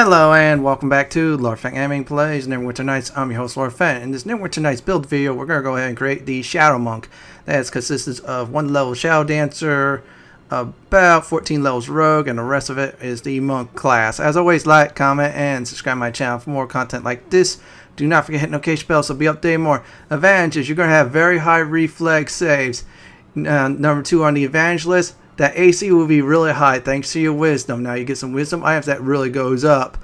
Hello and welcome back to Lord Fenton Gaming Plays Neverwinter Nights. I'm your host Lord Fenton. In this Neverwinter Nights build video, we're going to go ahead and create the Shadow Monk. That consists of 1 level Shadowdancer, about 14 levels Rogue, and the rest of it is the Monk class. As always, like, comment, and subscribe to my channel for more content like this. Do not forget to hit notification bell so be updated more. Advantages: you're going to have very high reflex saves. Number 2 on the advantage list. That AC will be really high thanks to your wisdom. Now you get some wisdom items that really goes up.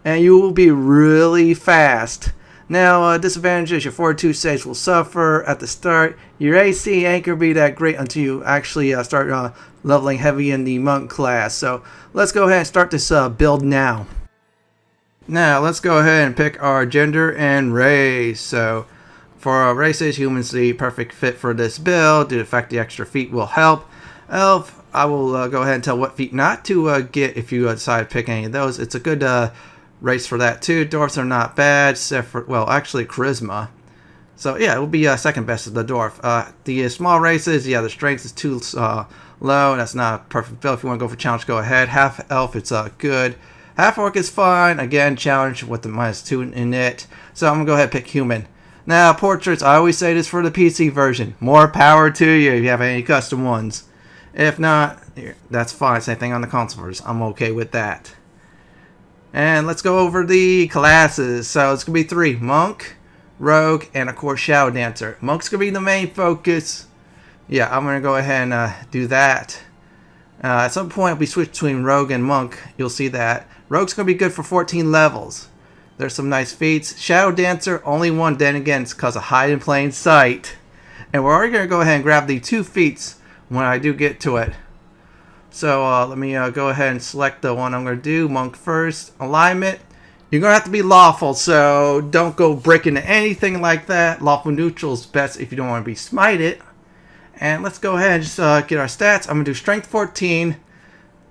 And you will be really fast. Now disadvantages: your fortitude saves will suffer at the start. Your AC ain't going to be that great until you actually start leveling heavy in the monk class. So let's go ahead and start this build now. Now let's go ahead and pick our gender and race. So for our races, humans the perfect fit for this build. Due to the fact the extra feet will help. Elf, I will go ahead and tell what feat not to get if you decide to pick any of those. It's a good race for that too. Dwarfs are not bad, except for, well, actually charisma. So yeah, it will be second best of the dwarf. The small races, yeah, the strength is too low. That's not a perfect build. If you want to go for challenge, go ahead. Half elf, it's good. Half orc is fine. Again, challenge with the -2 in it. So I'm gonna go ahead and pick human. Now portraits, I always say this for the PC version. More power to you if you have any custom ones. If not, that's fine. Same thing on the console version. I'm okay with that. And let's go over the classes. So it's going to be 3. Monk, Rogue, and of course Shadowdancer. Monk's going to be the main focus. Yeah, I'm going to go ahead and do that. At some point we switch between Rogue and Monk. You'll see that. Rogue's going to be good for 14 levels. There's some nice feats. Shadowdancer, only 1. Then again, it's because of hide in plain sight. And we're already going to go ahead and grab the 2 feats when I do get to it. So let me go ahead and select the one I'm going to do. Monk first. Alignment. You're going to have to be lawful, so don't go break into anything like that. Lawful neutral is best if you don't want to be smited. And let's go ahead and just get our stats. I'm going to do strength 14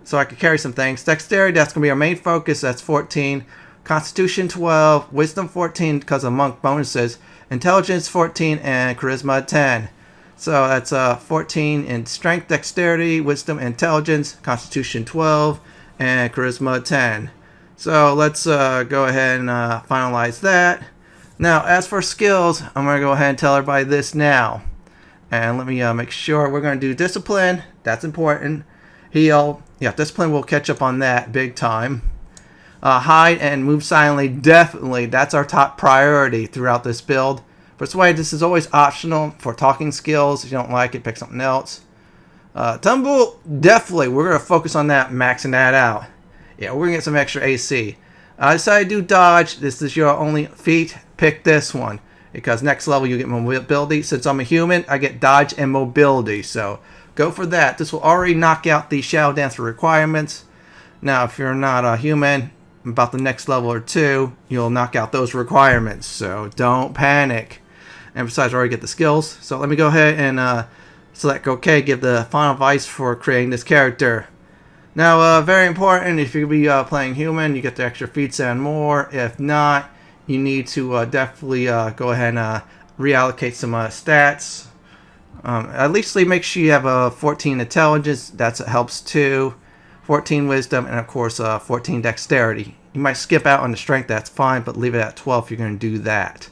so I can carry some things. Dexterity, that's going to be our main focus. That's 14. Constitution 12. Wisdom 14 because of monk bonuses. Intelligence 14 and charisma 10. So that's 14 in strength, dexterity, wisdom, intelligence, constitution 12, and charisma 10. So let's go ahead and finalize that. Now, as for skills, I'm going to go ahead and tell everybody this now. And let me make sure we're going to do discipline. That's important. Heal. Yeah, discipline will catch up on that big time. Hide and move silently. Definitely, that's our top priority throughout this build. Persuade, this is always optional for talking skills. If you don't like it, pick something else. Tumble, definitely. We're going to focus on that, maxing that out. Yeah, we're going to get some extra AC. I decided to do dodge. This is your only feat. Pick this one. Because next level you get mobility. Since I'm a human, I get dodge and mobility. So go for that. This will already knock out the Shadowdancer requirements. Now, if you're not a human, about the next level or 2, you'll knock out those requirements. So don't panic. And besides, I already get the skills. So let me go ahead and select OK. Give the final advice for creating this character. Now, very important, if you're going to be playing human, you get the extra feats and more. If not, you need to definitely go ahead and reallocate some stats. At least make sure you have a 14 intelligence. That helps too. 14 wisdom, and of course 14 dexterity. You might skip out on the strength, that's fine, but leave it at 12 if you're going to do that.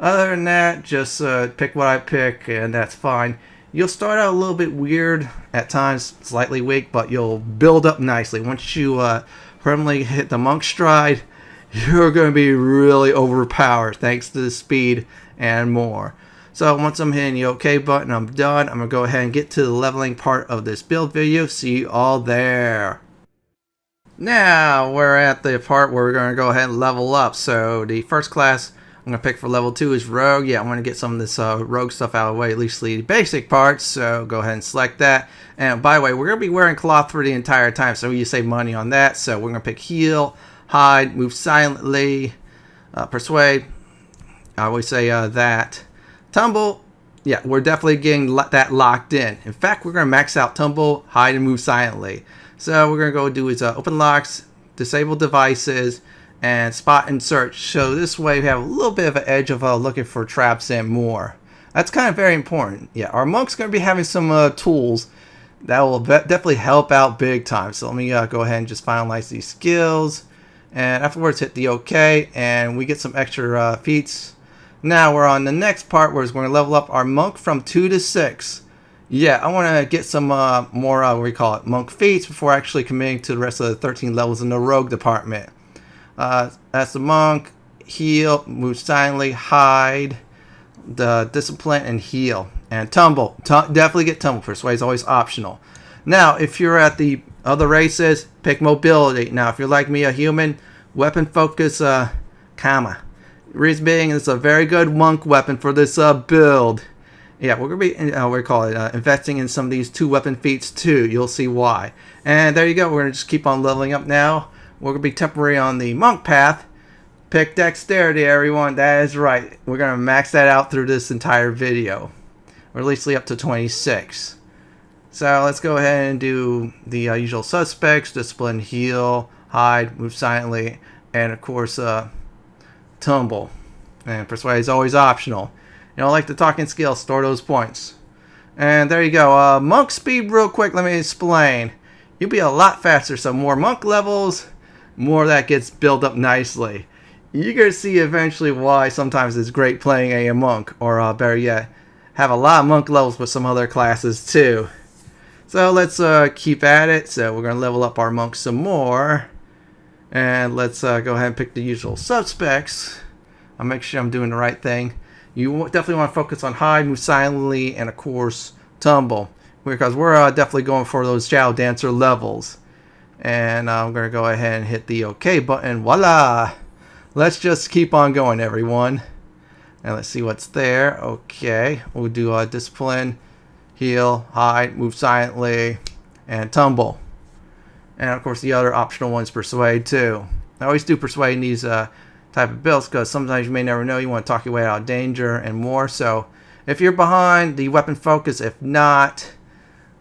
Other than that, just pick what I pick, and that's fine. You'll start out a little bit weird at times, slightly weak, but you'll build up nicely. Once you permanently hit the monk stride, you're going to be really overpowered thanks to the speed and more. So once I'm hitting the OK button, I'm done. I'm going to go ahead and get to the leveling part of this build video. See you all there. Now we're at the part where we're going to go ahead and level up. So the first class I'm going to pick for level 2 is Rogue. Yeah, I'm going to get some of this Rogue stuff out of the way, at least the basic parts. So go ahead and select that. And by the way, we're going to be wearing cloth for the entire time, so you save money on that. So we're going to pick heal, hide, move silently, persuade. I always say that. Tumble, yeah, we're definitely getting that locked in. In fact, we're going to max out tumble, hide, and move silently. So we're going to go do is open locks, disable devices, and spot and search. So this way we have a little bit of an edge of looking for traps and more. That's kind of very important. Yeah, our monk's going to be having some tools that will definitely help out big time. So let me go ahead and just finalize these skills. And afterwards hit the OK, and we get some extra feats. Now we're on the next part where we're going to level up our monk from 2 to 6. Yeah, I want to get some more, what we call it, monk feats before actually committing to the rest of the 13 levels in the rogue department. As the monk, heal, move silently, hide, the discipline, and heal. And tumble. Definitely get tumble. Persuade is always optional. Now, if you're at the other races, pick mobility. Now, if you're like me, a human, weapon focus, comma. Reason being, it's a very good monk weapon for this build. Yeah, we're going to be, investing in some of these 2 weapon feats too. You'll see why. And there you go. We're going to just keep on leveling up now. We're going to be temporary on the monk path. Pick dexterity, everyone. That is right. We're going to max that out through this entire video. Or at least up to 26. So let's go ahead and do the usual suspects. Discipline, heal, hide, move silently, and of course, tumble. And persuade is always optional. You don't like the talking skill, store those points. And there you go. Monk speed real quick, let me explain. You'll be a lot faster, so more monk levels, more that gets built up nicely. You're going to see eventually why sometimes it's great playing a monk, or better yet, have a lot of monk levels with some other classes too. So let's keep at it. So we're going to level up our monk some more. And let's go ahead and pick the usual suspects. I'll make sure I'm doing the right thing. You definitely want to focus on hide, move silently, and of course, tumble. Because we're definitely going for those Shadowdancer levels. And I'm going to go ahead and hit the OK button. Voila! Let's just keep on going, everyone. And let's see what's there. Okay, we'll do discipline, heal, hide, move silently, and tumble. And of course, the other optional one's persuade too. I always do persuade in these type of builds because sometimes you may never know. You want to talk your way out of danger and more. So if you're behind, the weapon focus. If not,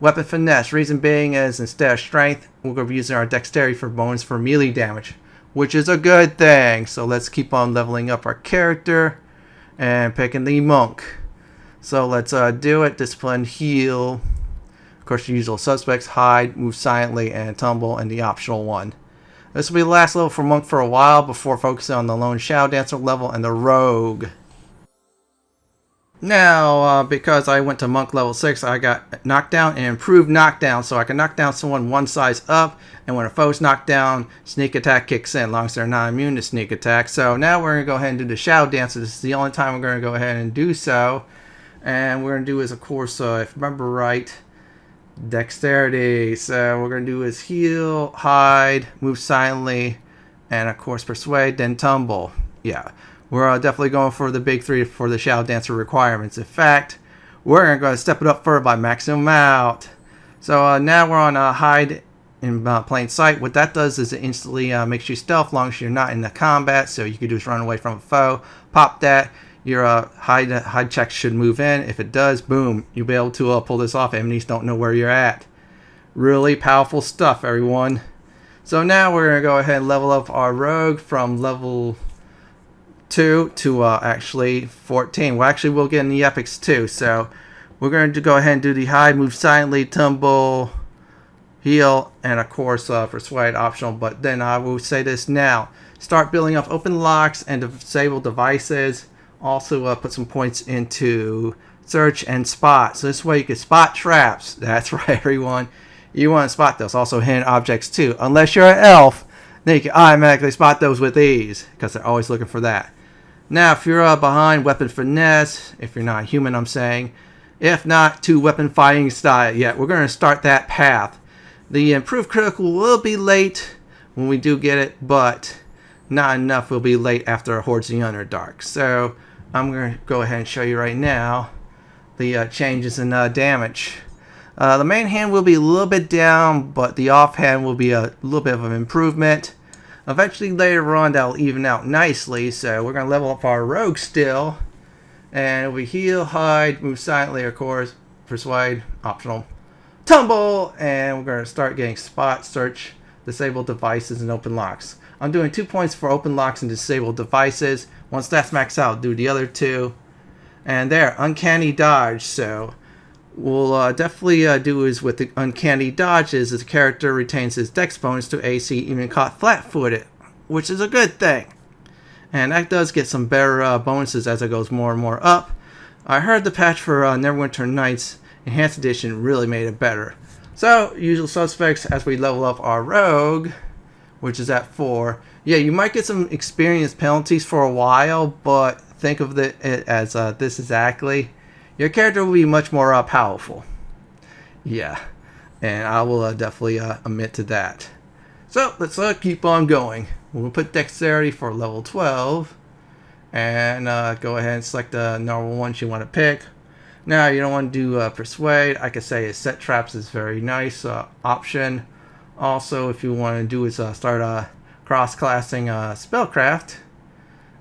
weapon finesse. Reason being is instead of strength, we're going to be using our dexterity for bonus for melee damage, which is a good thing. So let's keep on leveling up our character. And picking the monk. So let's do it. Discipline, heal. Of course, the usual suspects. Hide, move silently, and tumble, and the optional one. This will be the last level for monk for a while before focusing on the lone Shadowdancer level and the rogue. Now, because I went to monk level 6, I got knockdown and improved knockdown. So I can knock down someone one size up. And when a foe's knocked down, sneak attack kicks in, as long as they're not immune to sneak attack. So now we're going to go ahead and do the Shadowdancer. This is the only time we're going to go ahead and do so. And we're going to do is, of course, if I remember right, dexterity. So we're going to do is heal, hide, move silently, and of course persuade, then tumble. Yeah. We're definitely going for the big 3 for the Shadowdancer requirements. In fact, we're going to step it up further by maxing them out. So now we're on hide in plain sight. What that does is it instantly makes you stealth as long as you're not in the combat. So you can just run away from a foe, pop that. Your hide check should move in. If it does, boom, you'll be able to pull this off. Enemies don't know where you're at. Really powerful stuff, everyone. So now we're going to go ahead and level up our rogue from level 2 to actually 14. Well, actually, we'll get in the epics too. So we're going to go ahead and do the hide, move silently, tumble, heal, and of course persuade optional. But then I will say this now: start building up open locks and disable devices. Also put some points into search and spot. So this way you can spot traps. That's right, everyone. You want to spot those. Also hidden objects too. Unless you're an elf, then you can automatically spot those with ease because they're always looking for that. Now, if you're behind, weapon finesse. If you're not human, I'm saying. If not, to weapon fighting style. Yeah, we're going to start that path. The improved critical will be late when we do get it, but not enough will be late after Hordes of the Underdark. So I'm going to go ahead and show you right now the changes in damage. The main hand will be a little bit down, but the offhand will be a little bit of an improvement. Eventually later on that'll even out nicely, so we're going to level up our rogue still. And we heal, hide, move silently, of course, persuade, optional, tumble, and we're going to start getting spot, search, disable devices, and open locks. I'm doing 2 points for open locks and disabled devices. Once that's maxed out, I'll do the other 2. And there, uncanny dodge. So we'll definitely do is with the uncanny dodges, the character retains his dex bonus to AC even caught flat-footed. which is a good thing. And that does get some better bonuses as it goes more and more up. I heard the patch for Neverwinter Nights Enhanced Edition really made it better. So, usual suspects as we level up our rogue, which is at 4. Yeah, you might get some experience penalties for a while, but think of it as this exactly. Your character will be much more powerful. Yeah, and I will definitely admit to that. So, let's keep on going. We'll put Dexterity for level 12. And go ahead and select the normal ones you want to pick. Now, you don't want to do Persuade. I could say Set Traps is very nice option. Also, if you want to do is start cross-classing Spellcraft.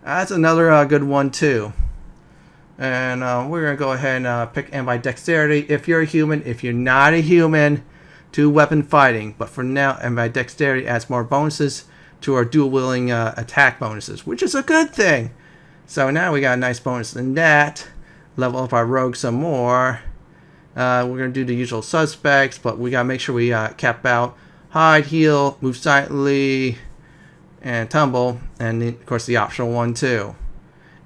That's another good one too. And we're going to go ahead and pick and by Dexterity. If you're a human, if you're not a human, to Weapon Fighting. But for now, and by Dexterity adds more bonuses to our dual-wielding attack bonuses, which is a good thing. So now we got a nice bonus in that. Level up our rogue some more. We're going to do the usual suspects, but we got to make sure we cap out hide, heal, move silently, and tumble. And of course the optional one too.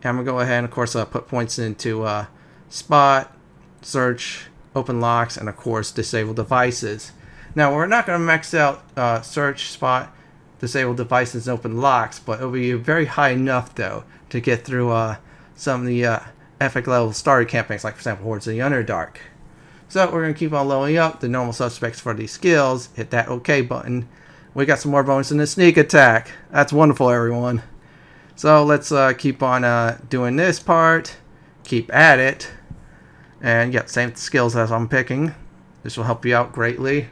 And I'm going to go ahead and of course put points into spot, search, open locks, and of course disable devices. Now we're not going to max out search, spot, disable devices, and open locks, but it'll be very high enough though to get through some of the epic level starter campaigns, like for example Hordes of the Underdark. So we're going to keep on leveling up the normal suspects for these skills. Hit that OK button. We got some more bonus in the sneak attack. That's wonderful, everyone. So let's keep on doing this part. Keep at it. And yep, same skills as I'm picking. This will help you out greatly.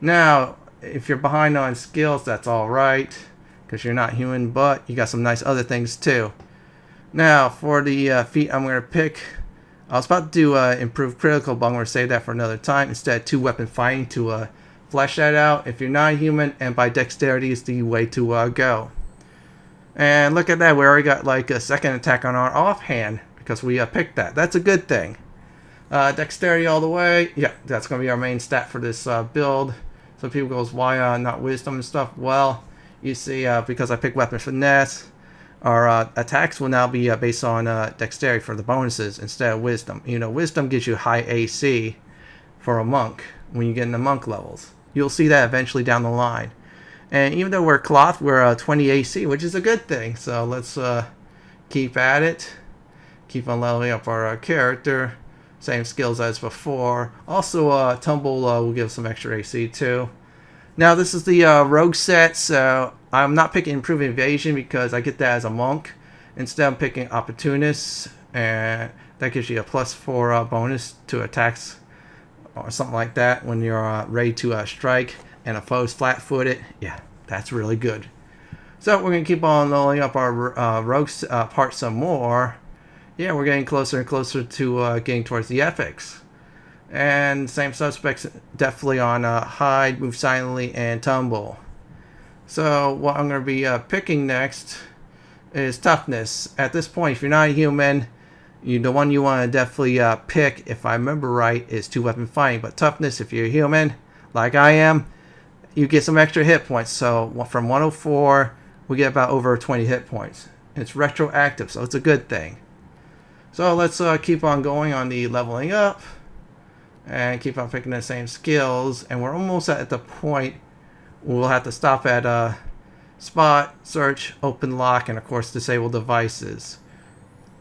Now, if you're behind on skills, that's alright, because you're not human, but you got some nice other things too. Now, for the feat I'm going to pick, I was about to do Improved Critical, but I'm going to save that for another time. Instead, 2 Weapon Fighting to flesh that out. If you're not human, and by Dexterity is the way to go. And look at that, we already got like a second attack on our offhand, because we picked that. That's a good thing. Dexterity all the way. Yeah, that's going to be our main stat for this build. So people goes, why not Wisdom and stuff? Well, you see, because I picked Weapon Finesse, our attacks will now be based on Dexterity for the bonuses instead of Wisdom. You know, Wisdom gives you high AC for a monk when you get into monk levels. You'll see that eventually down the line. And even though we're cloth, we're 20 AC, which is a good thing. So let's keep at it. Keep on leveling up our character. Same skills as before. Also, Tumble will give some extra AC too. Now, this is the rogue set, so I'm not picking Improved Evasion because I get that as a monk. Instead, I'm picking Opportunist, and that gives you a +4 bonus to attacks or something like that when you're ready to strike and a foe's flat-footed. Yeah, that's really good. So we're going to keep on leveling up our rogue part some more. Yeah, we're getting closer and closer to getting towards the epics. And same suspects definitely on hide, move silently, and tumble. So what I'm going to be picking next is toughness. At this point, if you're not a human, the one you want to definitely pick, if I remember right, is 2 Weapon Fighting. But toughness, if you're a human, like I am, you get some extra hit points. So from 104, we get about over 20 hit points. It's retroactive, so it's a good thing. So let's keep on going on the leveling up. And keep on picking the same skills. And we're almost at the point we'll have to stop at spot, search, open lock, and of course disable devices.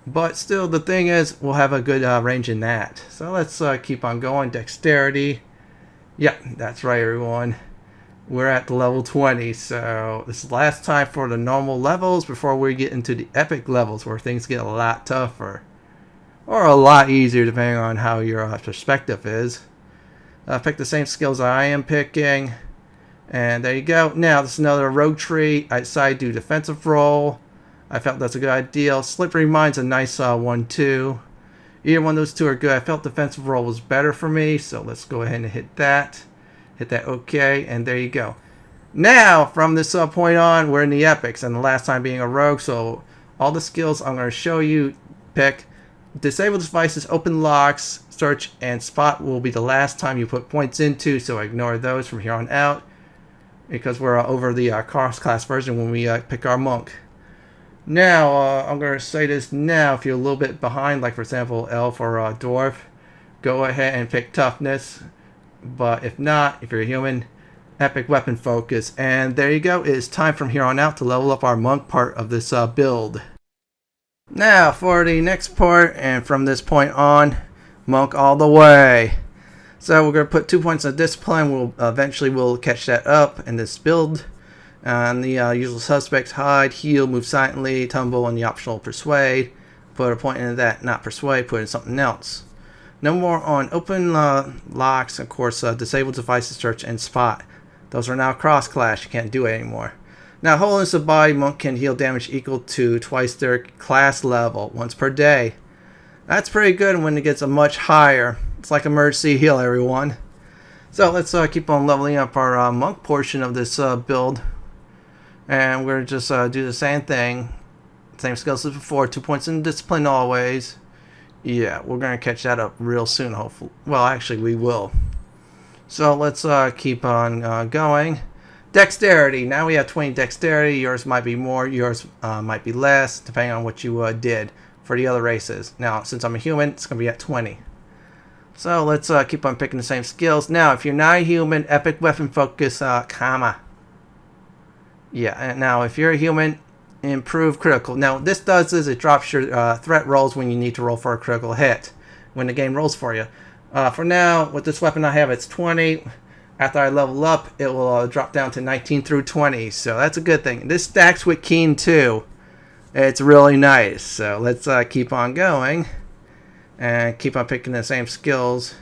But still, the thing is, we'll have a good range in that. So let's keep on going. Dexterity. Yeah, that's right, everyone. We're at the level 20. So this is the last time for the normal levels before we get into the epic levels where things get a lot tougher. Or a lot easier depending on how your perspective is. Pick the same skills I am picking. And there you go. Now, this is another rogue tree. I decided to do defensive role. I felt that's a good idea. Slippery Mind's a nice one too. Either one of those two are good. I felt defensive role was better for me. So let's go ahead and hit that. Hit that OK. And there you go. Now, from this point on, we're in the epics. And the last time being a rogue. So all the skills I'm going to show you, pick. Disable devices, open locks, search, and spot will be the last time you put points into, so ignore those from here on out. because we're over the cross-class version when we pick our monk. Now, I'm going to say this now. If you're a little bit behind, like for example, elf or dwarf, go ahead and pick toughness. But if not, if you're a human, epic weapon focus. And there you go. It is time from here on out to level up our monk part of this build. Now, for the next part, and from this point on, monk all the way. So we're going to put 2 points of discipline. We'll catch that up in this build. And the usual suspects: hide, heal, move silently, tumble, and the optional persuade. Put a point into that, not persuade, put in something else. No more on open locks, of course, disable devices, search, and spot. Those are now cross-class, you can't do it anymore. Now, wholeness of body, monk can heal damage equal to twice their class level, once per day. That's pretty good when it gets a much higher. It's like emergency heal, everyone. So let's keep on leveling up our monk portion of this build. And we're going to just do the same thing. Same skills as before. 2 points in discipline always. Yeah, we're going to catch that up real soon, hopefully. Well, actually, we will. So let's keep on going. Dexterity. Now we have 20 dexterity. Yours might be more. Yours might be less, depending on what you did for the other races. Now, since I'm a human, it's going to be at 20. So let's keep on picking the same skills. Now, if you're not a human, epic weapon focus, comma. Yeah, and now if you're a human, improve critical. Now, what this does is it drops your threat rolls when you need to roll for a critical hit, when the game rolls for you. For now, with this weapon I have, it's 20. After I level up, it will drop down to 19 through 20, so that's a good thing. This stacks with Keen too. It's really nice. So let's keep on going and keep on picking the same skills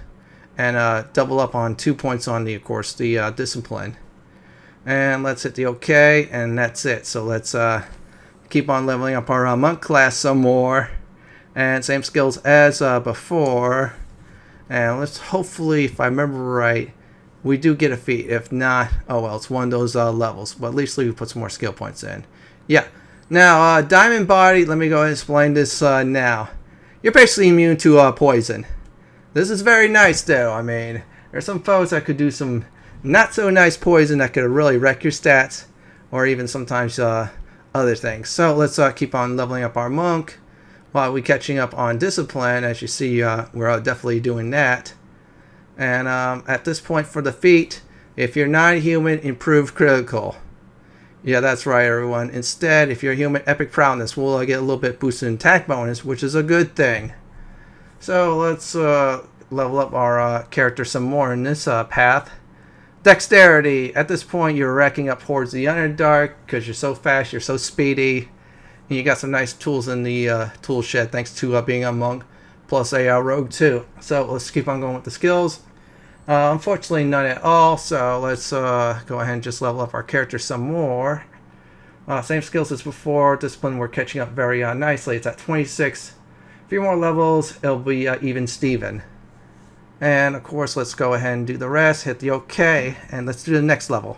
and double up on 2 points on the, of course, the discipline. And let's hit the OK, and that's it. So let's keep on leveling up our monk class some more. And same skills as before. And let's hopefully, if I remember right, we do get a feat. If not, oh well, it's one of those levels. But at least we put some more skill points in. Yeah. Now, Diamond Body, let me go ahead and explain this now. You're basically immune to poison. This is very nice, though. I mean, there's some foes that could do some not so nice poison that could really wreck your stats, or even sometimes other things. So let's keep on leveling up our monk while we're catching up on discipline. As you see, we're definitely doing that. And at this point for the feat, if you're not a human, improve critical. Yeah, that's right, everyone. Instead, if you're a human, epic prowess will get a little bit boosted in attack bonus, which is a good thing. So let's level up our character some more in this path. Dexterity. At this point, you're racking up towards the Underdark because you're so fast, you're so speedy, and you got some nice tools in the tool shed thanks to being a monk, plus a rogue too. So let's keep on going with the skills. Unfortunately, none at all. So let's go ahead and just level up our character some more. Same skills as before. Discipline, we're catching up very nicely. It's at 26. A few more levels, it'll be even Steven. And of course, let's go ahead and do the rest. Hit the OK, and let's do the next level.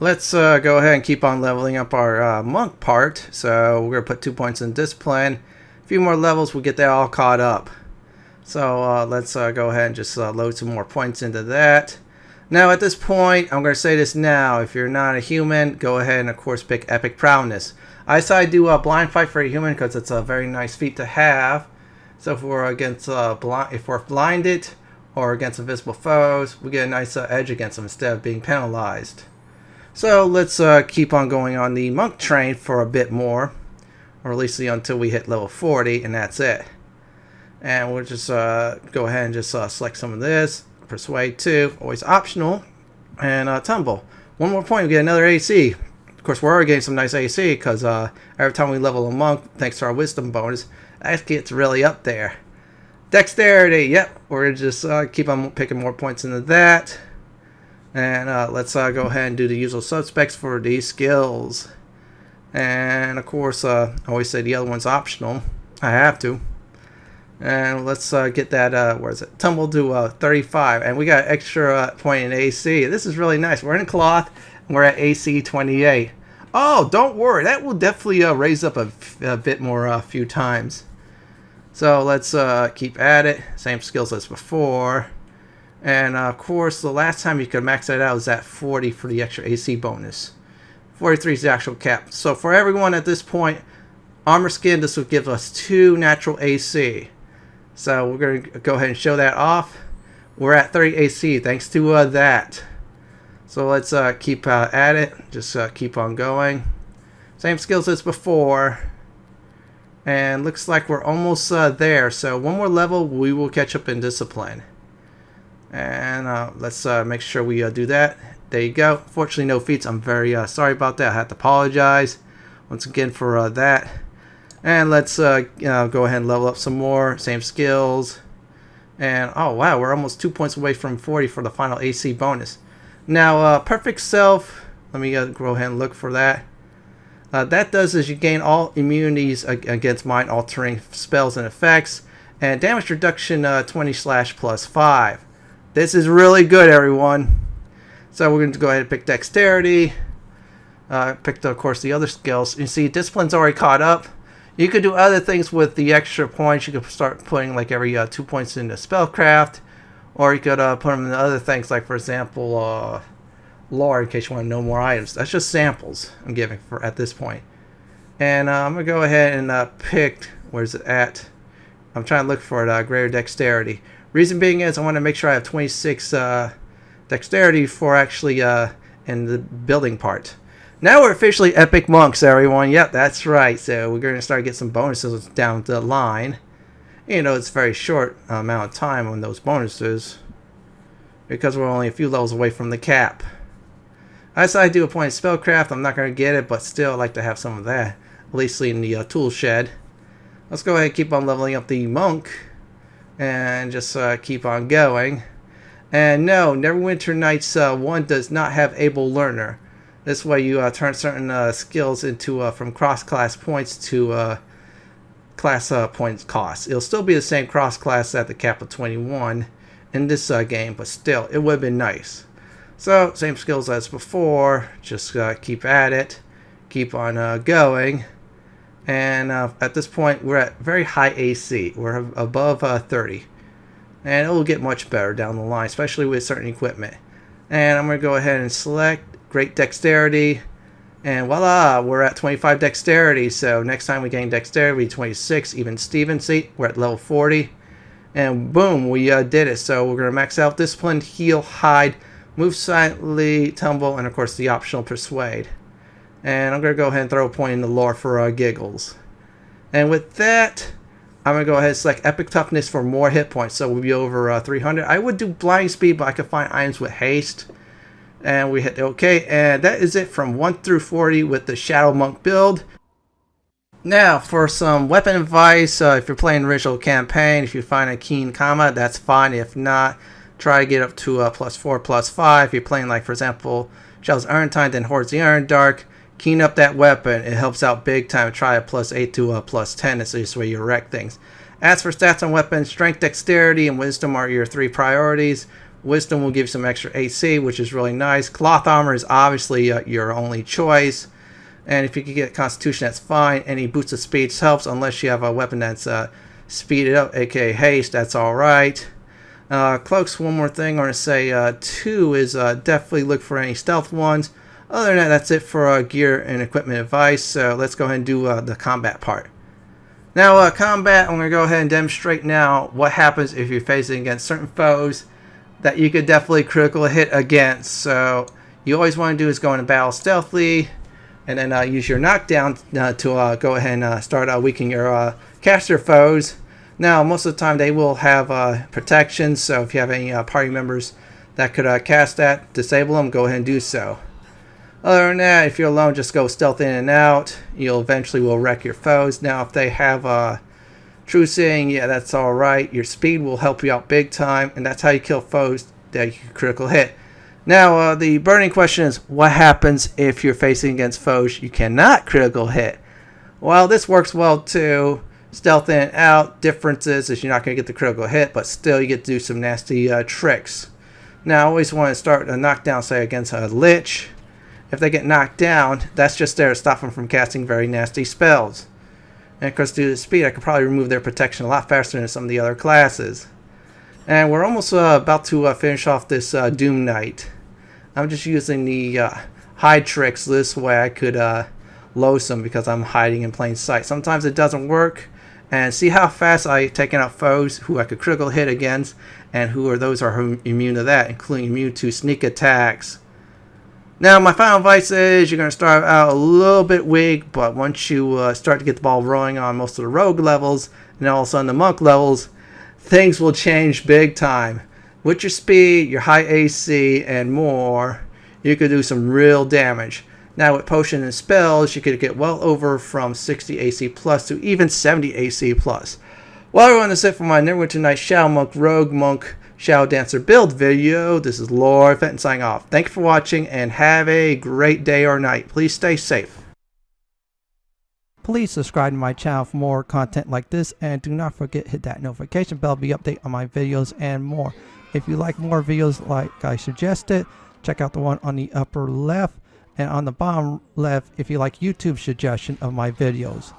Let's go ahead and keep on leveling up our monk part. So we're going to put 2 points in discipline. A few more levels, we'll get that all caught up. So let's go ahead and just load some more points into that. Now at this point, I'm going to say this now. If you're not a human, go ahead and of course pick Epic Prowess. I decided to do a blind fight for a human because it's a very nice feat to have. So if we're against if we're blinded or against invisible foes, we get a nice edge against them instead of being penalized. So let's keep on going on the monk train for a bit more, or at least until we hit level 40, and that's it. And we'll just go ahead and just select some of this. Persuade 2, always optional, and tumble. One more point, we get another AC. Of course, we're already getting some nice AC because every time we level a monk, thanks to our wisdom bonus, that gets really up there. Dexterity, yep, we're going to just keep on picking more points into that. And let's go ahead and do the usual suspects for these skills. And of course, I always say the other one's optional. I have to. And let's get that, where is it? Tumble to 35. And we got an extra point in AC. This is really nice. We're in cloth, and we're at AC 28. Oh, don't worry. That will definitely raise up a bit more a few times. So let's keep at it. Same skills as before. And of course, the last time you could max that out was at 40 for the extra AC bonus. 43 is the actual cap. So for everyone at this point, armor skin, this will give us 2 natural AC. So we're going to go ahead and show that off. We're at 30 AC thanks to that. So let's keep at it. Just keep on going. Same skills as before. And looks like we're almost there. So one more level, we will catch up in discipline. And let's make sure we do that. There you go. Fortunately, no feats. I'm very sorry about that. I have to apologize once again for that. And let's go ahead and level up some more. Same skills. And oh wow, we're almost 2 points away from 40 for the final AC bonus. Now, Perfect Self. Let me go ahead and look for that. That does is you gain all immunities against mind-altering spells and effects. And damage reduction 20/+5. This is really good, everyone. So we're going to go ahead and pick Dexterity. Picked, of course, the other skills. You see, Discipline's already caught up. You could do other things with the extra points. You could start putting like every 2 points into Spellcraft. Or you could put them into other things, like, for example, lore, in case you want to know more items. That's just samples I'm giving for at this point. And I'm going to go ahead and pick, where's it at? I'm trying to look for it, greater Dexterity. Reason being is I want to make sure I have 26 Dexterity for actually in the building part. Now we're officially Epic Monks, everyone. Yep, that's right. So we're going to start to get some bonuses down the line. You know, it's a very short amount of time on those bonuses because we're only a few levels away from the cap. I decided to do a point of Spellcraft. I'm not going to get it, but still I'd like to have some of that, at least in the tool shed. Let's go ahead and keep on leveling up the monk and just keep on going. And no, Neverwinter Nights 1 does not have Able Learner. This way you turn certain skills into from cross-class points to class points cost. It'll still be the same cross-class at the cap of 21 in this game, but still, it would have been nice. So, same skills as before. Just keep at it. Keep on going. And at this point, we're at very high AC. We're above 30. And it will get much better down the line, especially with certain equipment. And I'm going to go ahead and select Great Dexterity. And voila, we're at 25 Dexterity. So next time we gain Dexterity, we 26. Even Steven, see, we're at level 40. And boom, we did it. So we're going to max out Discipline, Heal, Hide, Move Silently, Tumble, and of course the optional Persuade. And I'm going to go ahead and throw a point in the lore for giggles. And with that, I'm going to go ahead and select Epic Toughness for more hit points. So we'll be over 300. I would do Blind Speed, but I could find items with Haste. And we hit OK. And that is it from 1 through 40 with the Shadow Monk build. Now, for some weapon advice, if you're playing original campaign, if you find a keen combat, that's fine. If not, try to get up to +4, +5. If you're playing, like, for example, Shell's Erentine, then Hordes the Underdark, keen up that weapon. It helps out big time. Try a +8 to a +10. It's just where you wreck things. As for stats on weapons, Strength, Dexterity, and Wisdom are your 3 priorities. Wisdom will give you some extra AC, which is really nice. Cloth Armor is obviously your only choice. And if you can get Constitution, that's fine. Any boost of speed helps, unless you have a weapon that's speeded up, aka Haste, that's alright. Cloaks, one more thing I want to say, 2 is definitely look for any stealth ones. Other than that, that's it for gear and equipment advice. So let's go ahead and do the combat part. Now, combat, I'm going to go ahead and demonstrate now what happens if you're facing against certain foes that you could definitely critical hit against. So you always want to do is go into battle stealthily, and then use your knockdown to go ahead and start weakening your caster foes. Now, most of the time they will have protection, so if you have any party members that could cast that, disable them, go ahead and do so. Other than that, if you're alone, just go stealth in and out. You'll eventually will wreck your foes. Now, if they have true seeing, yeah, that's alright. Your speed will help you out big time, and that's how you kill foes that you can critical hit. Now, the burning question is, what happens if you're facing against foes you cannot critical hit? Well, this works well too. Stealth in and out. Differences is you're not going to get the critical hit, but still you get to do some nasty tricks. Now, I always want to start a knockdown, say, against a Lich. If they get knocked down, that's just there to stop them from casting very nasty spells. And of course, due to speed, I could probably remove their protection a lot faster than some of the other classes. And we're almost about to finish off this Doom Knight. I'm just using the hide tricks this way I could lose them because I'm hiding in plain sight. Sometimes it doesn't work. And see how fast I taken out foes who I could critical hit against, and who are those are immune to that, including immune to sneak attacks. Now my final advice is you're going to start out a little bit weak, but once you start to get the ball rolling on most of the rogue levels, and all of a sudden the monk levels, things will change big time. With your speed, your high AC, and more, you could do some real damage. Now with potions and spells, you could get well over from 60 AC plus to even 70 AC plus. Well everyone, that's it for my Neverwinter Night Shadow Monk Rogue Monk Shadowdancer build video. This is Lord Fenton signing off. Thank you for watching and have a great day or night. Please stay safe. Please subscribe to my channel for more content like this, and do not forget hit that notification bell to be updated on my videos and more. If you like more videos like I suggested, check out the one on the upper left and on the bottom left if you like YouTube suggestion of my videos.